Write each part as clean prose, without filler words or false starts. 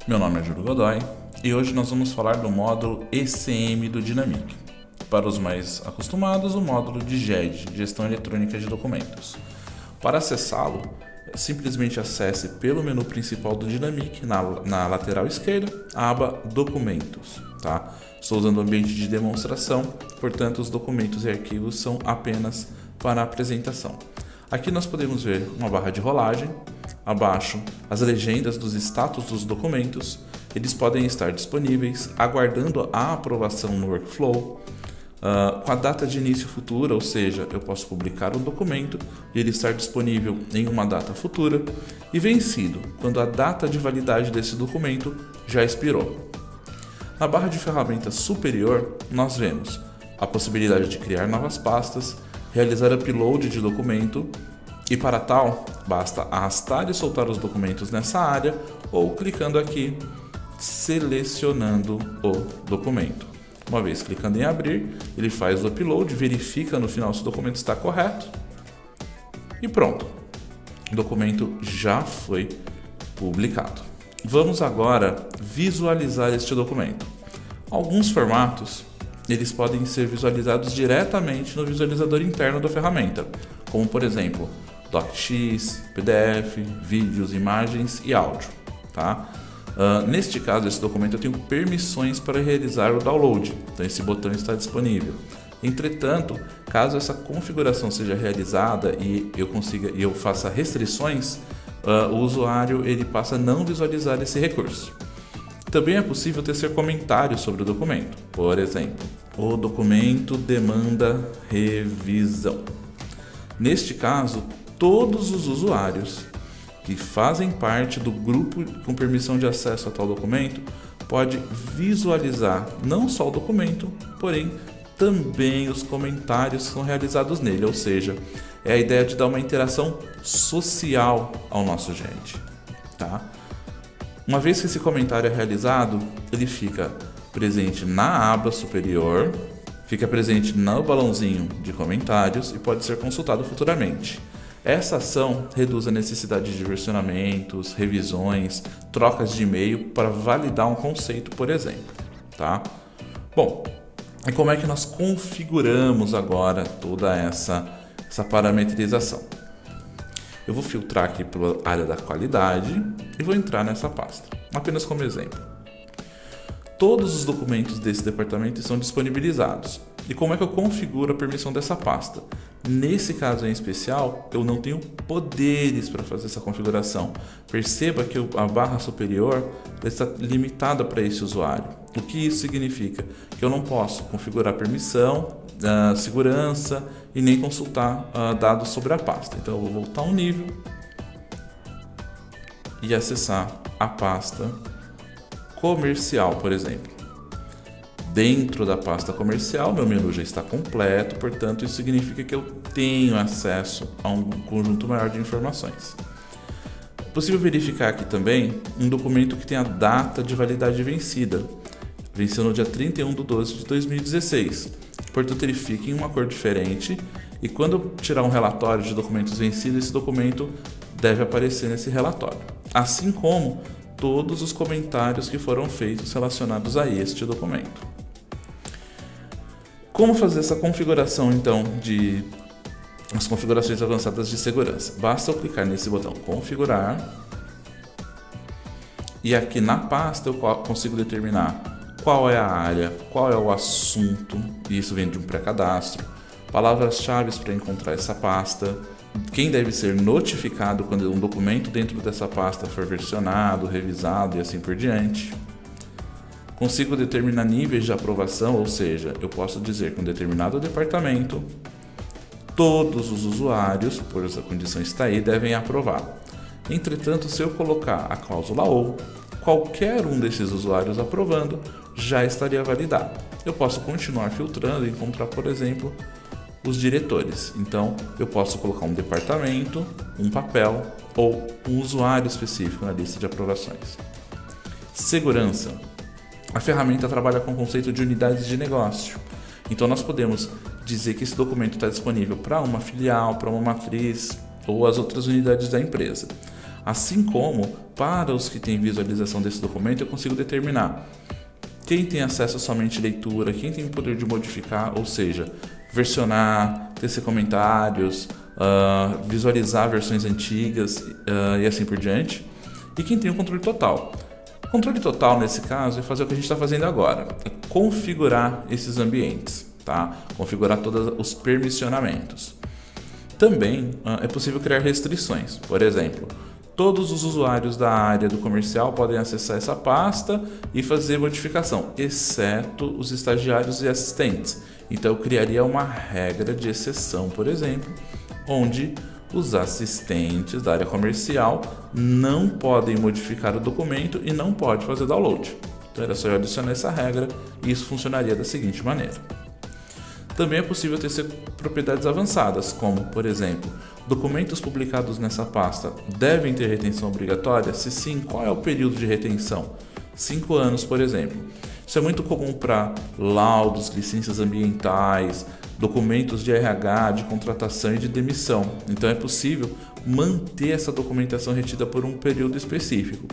Meu nome é Júlio Godoy e hoje nós vamos falar do módulo ECM do Dynamic. Para os mais acostumados, o módulo de GED, Gestão Eletrônica de Documentos. Para acessá-lo, simplesmente acesse pelo menu principal do Dynamic, na lateral esquerda, a aba Documentos. Tá? Estou usando o ambiente de demonstração, portanto os documentos e arquivos são apenas para apresentação. Aqui nós podemos ver uma barra de rolagem, abaixo as legendas dos status dos documentos. Eles podem estar disponíveis, aguardando a aprovação no workflow, com a data de início futura, ou seja, eu posso publicar um documento e ele estar disponível em uma data futura, e vencido, quando a data de validade desse documento já expirou. Na barra de ferramentas superior, nós vemos a possibilidade de criar novas pastas, realizar upload de documento, e para tal, basta arrastar e soltar os documentos nessa área ou clicando aqui, selecionando o documento. Uma vez clicando em abrir, ele faz o upload, verifica no final se o documento está correto e pronto. O documento já foi publicado. Vamos agora visualizar este documento. Alguns formatos eles podem ser visualizados diretamente no visualizador interno da ferramenta, como por exemplo, DocX, PDF, vídeos, imagens e áudio. Tá? Neste caso, esse documento eu tenho permissões para realizar o download, então esse botão está disponível. Entretanto, caso essa configuração seja realizada e eu faça restrições, o usuário ele passa a não visualizar esse recurso. Também é possível tecer comentários sobre o documento. Por exemplo, o documento demanda revisão. Neste caso, todos os usuários que fazem parte do grupo com permissão de acesso a tal documento pode visualizar não só o documento, porém também os comentários que são realizados nele, ou seja, é a ideia de dar uma interação social ao nosso GED. Tá? Uma vez que esse comentário é realizado, ele fica presente na aba superior, fica presente no balãozinho de comentários e pode ser consultado futuramente. Essa ação reduz a necessidade de versionamentos, revisões, trocas de e-mail para validar um conceito, por exemplo. Tá? Bom, e como é que nós configuramos agora toda essa parametrização? Eu vou filtrar aqui pela área da qualidade e vou entrar nessa pasta, apenas como exemplo. Todos os documentos desse departamento estão disponibilizados. E como é que eu configuro a permissão dessa pasta? Nesse caso em especial, eu não tenho poderes para fazer essa configuração. Perceba que a barra superior está limitada para esse usuário. O que isso significa? Que eu não posso configurar permissão, segurança e nem consultar dados sobre a pasta. Então eu vou voltar um nível e acessar a pasta comercial, por exemplo. Dentro da pasta comercial, meu menu já está completo, portanto, isso significa que eu tenho acesso a um conjunto maior de informações. É possível verificar aqui também um documento que tem a data de validade vencida. Venceu no dia 31/12/2016. Portanto, ele fica em uma cor diferente e quando eu tirar um relatório de documentos vencidos, esse documento deve aparecer nesse relatório. Assim como todos os comentários que foram feitos relacionados a este documento. Como fazer essa configuração, então, as configurações avançadas de segurança? Basta eu clicar nesse botão configurar e aqui na pasta eu consigo determinar qual é a área, qual é o assunto, e isso vem de um pré-cadastro, palavras-chave para encontrar essa pasta, quem deve ser notificado quando um documento dentro dessa pasta for versionado, revisado e assim por diante. Consigo determinar níveis de aprovação, ou seja, eu posso dizer que um determinado departamento, todos os usuários, por essa condição está aí, devem aprovar. Entretanto, se eu colocar a cláusula ou, qualquer um desses usuários aprovando já estaria validado. Eu posso continuar filtrando e encontrar, por exemplo, os diretores. Então, eu posso colocar um departamento, um papel ou um usuário específico na lista de aprovações. Segurança. A ferramenta trabalha com o conceito de unidades de negócio. Então, nós podemos dizer que esse documento está disponível para uma filial, para uma matriz ou as outras unidades da empresa. Assim como, para os que têm visualização desse documento, eu consigo determinar quem tem acesso somente à leitura, quem tem o poder de modificar, ou seja, versionar, tecer comentários, visualizar versões antigas e assim por diante, e quem tem o controle total. O controle total, nesse caso, é fazer o que a gente está fazendo agora, é configurar esses ambientes, tá? Configurar todos os permissionamentos. Também é possível criar restrições, por exemplo, todos os usuários da área do comercial podem acessar essa pasta e fazer modificação, exceto os estagiários e assistentes. Então eu criaria uma regra de exceção, por exemplo, onde os assistentes da área comercial não podem modificar o documento e não pode fazer download. Então era só eu adicionar essa regra e isso funcionaria da seguinte maneira. Também é possível ter propriedades avançadas, como, por exemplo, documentos publicados nessa pasta devem ter retenção obrigatória? Se sim, qual é o período de retenção? 5 anos, por exemplo. Isso é muito comum para laudos, licenças ambientais, documentos de RH, de contratação e de demissão. Então é possível manter essa documentação retida por um período específico.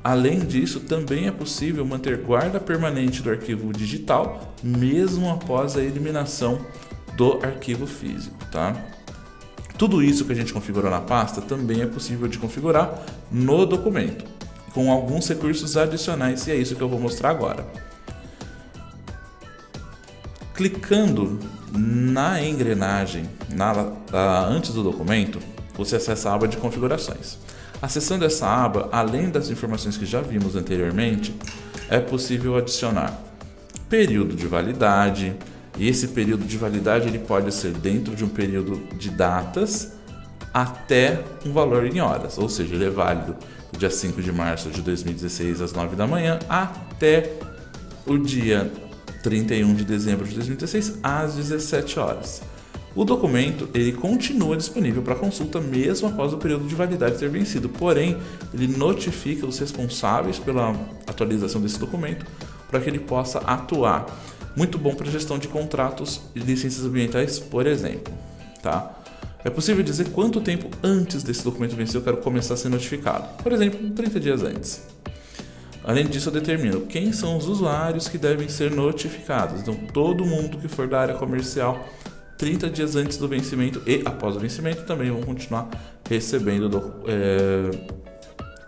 Além disso, também é possível manter guarda permanente do arquivo digital, mesmo após a eliminação do arquivo físico, tá? Tudo isso que a gente configurou na pasta também é possível de configurar no documento, com alguns recursos adicionais, e é isso que eu vou mostrar agora. Clicando na engrenagem antes do documento, você acessa a aba de configurações. Acessando essa aba, além das informações que já vimos anteriormente, é possível adicionar período de validade, e esse período de validade ele pode ser dentro de um período de datas até um valor em horas, ou seja, ele é válido do dia 5 de março de 2016 às 9 da manhã até o dia 31 de dezembro de 2016 às 17 horas. O documento ele continua disponível para consulta mesmo após o período de validade ter vencido, porém ele notifica os responsáveis pela atualização desse documento para que ele possa atuar. Muito bom para gestão de contratos e licenças ambientais, por exemplo. Tá? É possível dizer quanto tempo antes desse documento vencer eu quero começar a ser notificado. Por exemplo, 30 dias antes. Além disso, eu determino quem são os usuários que devem ser notificados. Então, todo mundo que for da área comercial 30 dias antes do vencimento e após o vencimento também vão continuar recebendo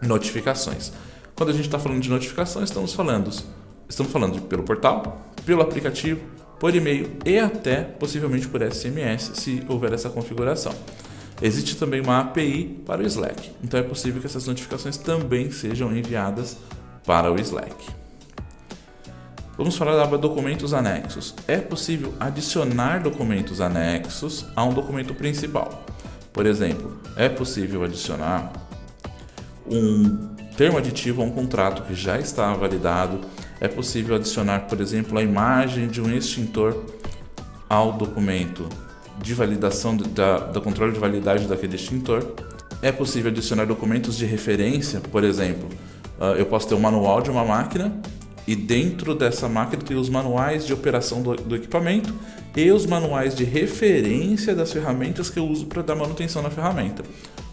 notificações. Quando a gente está falando de notificações, estamos falando pelo portal, pelo aplicativo, por e-mail e até possivelmente por SMS, se houver essa configuração. Existe também uma API para o Slack, então é possível que essas notificações também sejam enviadas para o Slack. Vamos falar da aba Documentos Anexos. É possível adicionar documentos anexos a um documento principal. Por exemplo, é possível adicionar um termo aditivo a um contrato que já está validado. É possível adicionar, por exemplo, a imagem de um extintor ao documento de validação do controle de validade daquele extintor. É possível adicionar documentos de referência, por exemplo, eu posso ter um manual de uma máquina e dentro dessa máquina tem os manuais de operação do equipamento e os manuais de referência das ferramentas que eu uso para dar manutenção na ferramenta.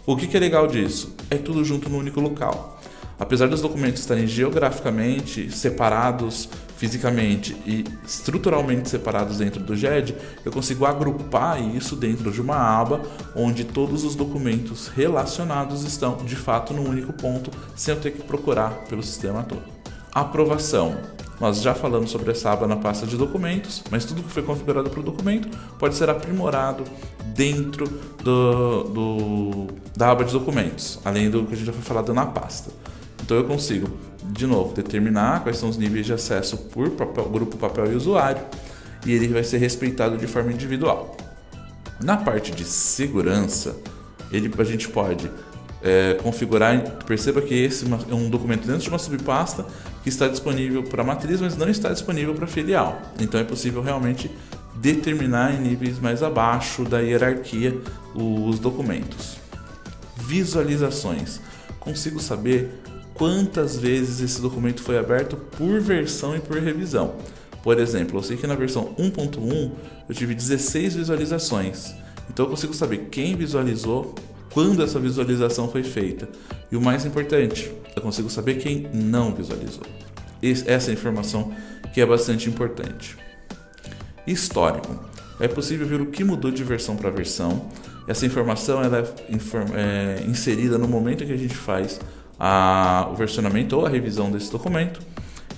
O que é legal disso? É tudo junto no único local. Apesar dos documentos estarem geograficamente separados fisicamente e estruturalmente separados dentro do GED, eu consigo agrupar isso dentro de uma aba onde todos os documentos relacionados estão de fato num único ponto, sem eu ter que procurar pelo sistema todo. Aprovação. Nós já falamos sobre essa aba na pasta de documentos, mas tudo que foi configurado para o documento pode ser aprimorado dentro da aba de documentos, além do que a gente já foi falado na pasta. Então eu consigo, de novo, determinar quais são os níveis de acesso por grupo, papel e usuário, e ele vai ser respeitado de forma individual. Na parte de segurança, a gente pode configurar, perceba que esse é um documento dentro de uma subpasta que está disponível para a matriz, mas não está disponível para a filial. Então é possível realmente determinar em níveis mais abaixo da hierarquia os documentos. Visualizações. Consigo saber quantas vezes esse documento foi aberto por versão e por revisão. Por exemplo, eu sei que na versão 1.1 eu tive 16 visualizações. Então eu consigo saber quem visualizou, quando essa visualização foi feita. E o mais importante, eu consigo saber quem não visualizou. Essa é a informação que é bastante importante. Histórico. É possível ver o que mudou de versão para versão. Essa informação ela é inserida no momento em que a gente faz o versionamento ou a revisão desse documento.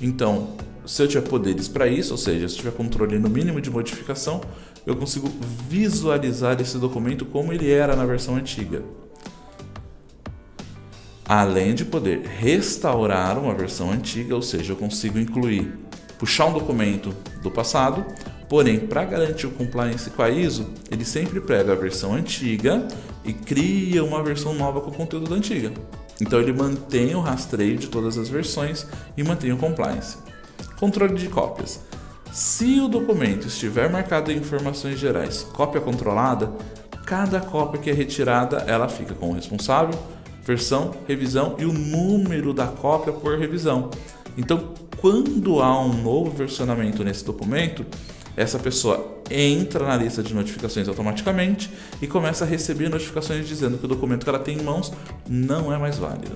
Então, se eu tiver poderes para isso, ou seja, se eu tiver controle no mínimo de modificação, eu consigo visualizar esse documento como ele era na versão antiga. Além de poder restaurar uma versão antiga, ou seja, eu consigo puxar um documento do passado, porém, para garantir o compliance com a ISO, ele sempre pega a versão antiga e cria uma versão nova com o conteúdo da antiga. Então, ele mantém o rastreio de todas as versões e mantém o compliance. Controle de cópias. Se o documento estiver marcado em informações gerais, cópia controlada, cada cópia que é retirada, ela fica com o responsável, versão, revisão e o número da cópia por revisão. Então, quando há um novo versionamento nesse documento, essa pessoa entra na lista de notificações automaticamente e começa a receber notificações dizendo que o documento que ela tem em mãos não é mais válido.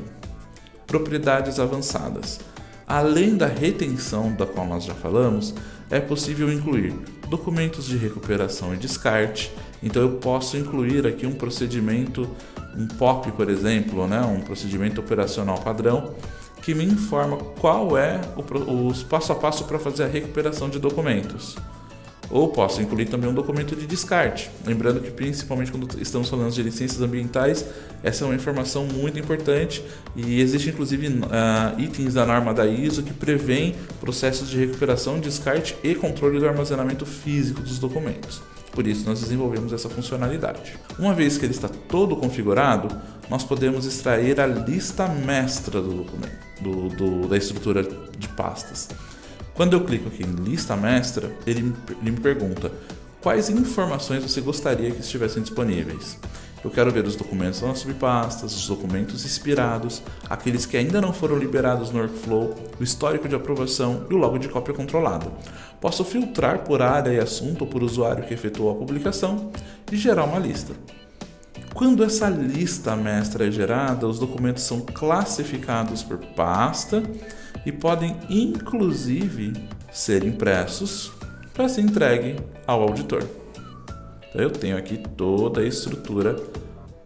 Propriedades avançadas. Além da retenção da qual nós já falamos, é possível incluir documentos de recuperação e descarte. Então eu posso incluir aqui um procedimento, um POP, por exemplo, um procedimento operacional padrão, que me informa qual é o passo a passo para fazer a recuperação de documentos. Ou posso incluir também um documento de descarte. Lembrando que, principalmente quando estamos falando de licenças ambientais, essa é uma informação muito importante e existe inclusive itens da norma da ISO que prevêem processos de recuperação, descarte e controle do armazenamento físico dos documentos. Por isso, nós desenvolvemos essa funcionalidade. Uma vez que ele está todo configurado, nós podemos extrair a lista mestra do documento, da estrutura de pastas. Quando eu clico aqui em lista mestra, ele me pergunta quais informações você gostaria que estivessem disponíveis. Eu quero ver os documentos nas subpastas, os documentos expirados, aqueles que ainda não foram liberados no workflow, o histórico de aprovação e o logo de cópia controlada. Posso filtrar por área e assunto ou por usuário que efetuou a publicação e gerar uma lista. Quando essa lista mestra é gerada, os documentos são classificados por pasta e podem inclusive ser impressos para ser entregue ao auditor. Então, eu tenho aqui toda a estrutura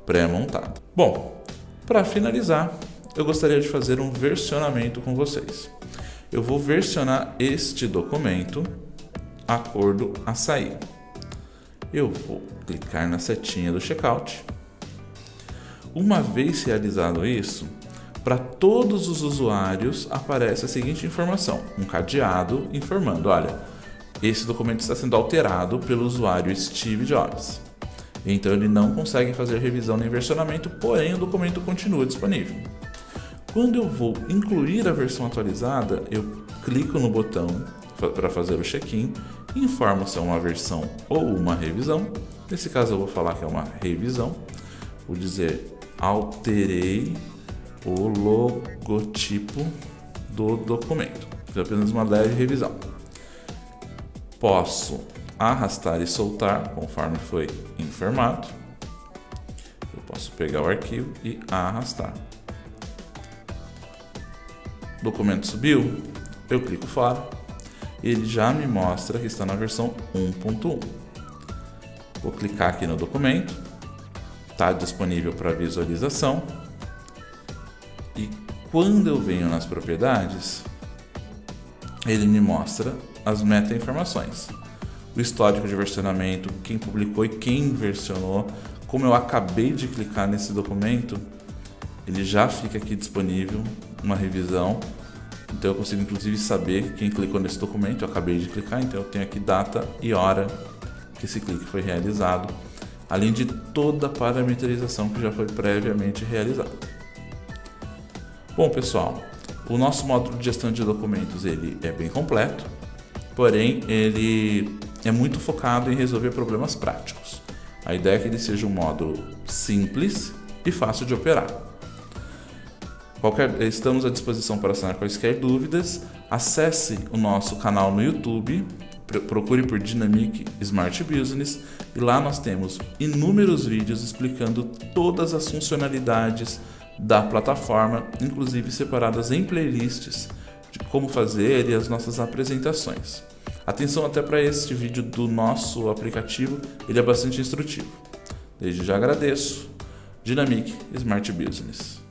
pré-montada. Bom, para finalizar, eu gostaria de fazer um versionamento com vocês. Eu vou versionar este documento acordo a sair. Eu vou clicar na setinha do checkout. Uma vez realizado isso, para todos os usuários aparece a seguinte informação, um cadeado informando, olha, esse documento está sendo alterado pelo usuário Steve Jobs. Então ele não consegue fazer revisão nem versionamento, porém o documento continua disponível. Quando eu vou incluir a versão atualizada, eu clico no botão para fazer o check-in, informo se é uma versão ou uma revisão. Nesse caso eu vou falar que é uma revisão. Vou dizer, alterei o logotipo do documento. É apenas uma leve revisão. Posso arrastar e soltar, conforme foi informado. Eu posso pegar o arquivo e arrastar. O documento subiu, eu clico fora. Ele já me mostra que está na versão 1.1. Vou clicar aqui no documento. Está disponível para visualização. E quando eu venho nas propriedades, ele me mostra as meta-informações. O histórico de versionamento, quem publicou e quem versionou. Como eu acabei de clicar nesse documento, ele já fica aqui disponível, uma revisão. Então eu consigo inclusive saber quem clicou nesse documento. Eu acabei de clicar, então eu tenho aqui data e hora que esse clique foi realizado, além de toda a parametrização que já foi previamente realizada. Bom, pessoal, o nosso módulo de gestão de documentos ele é bem completo, porém ele é muito focado em resolver problemas práticos. A ideia é que ele seja um módulo simples e fácil de operar. Estamos à disposição para sanar quaisquer dúvidas. Acesse o nosso canal no YouTube procure por Dynamic Smart Business e lá nós temos inúmeros vídeos explicando todas as funcionalidades da plataforma, inclusive separadas em playlists de como fazer e as nossas apresentações. Atenção até para este vídeo do nosso aplicativo, ele é bastante instrutivo. Desde já agradeço. Dynamic Smart Business.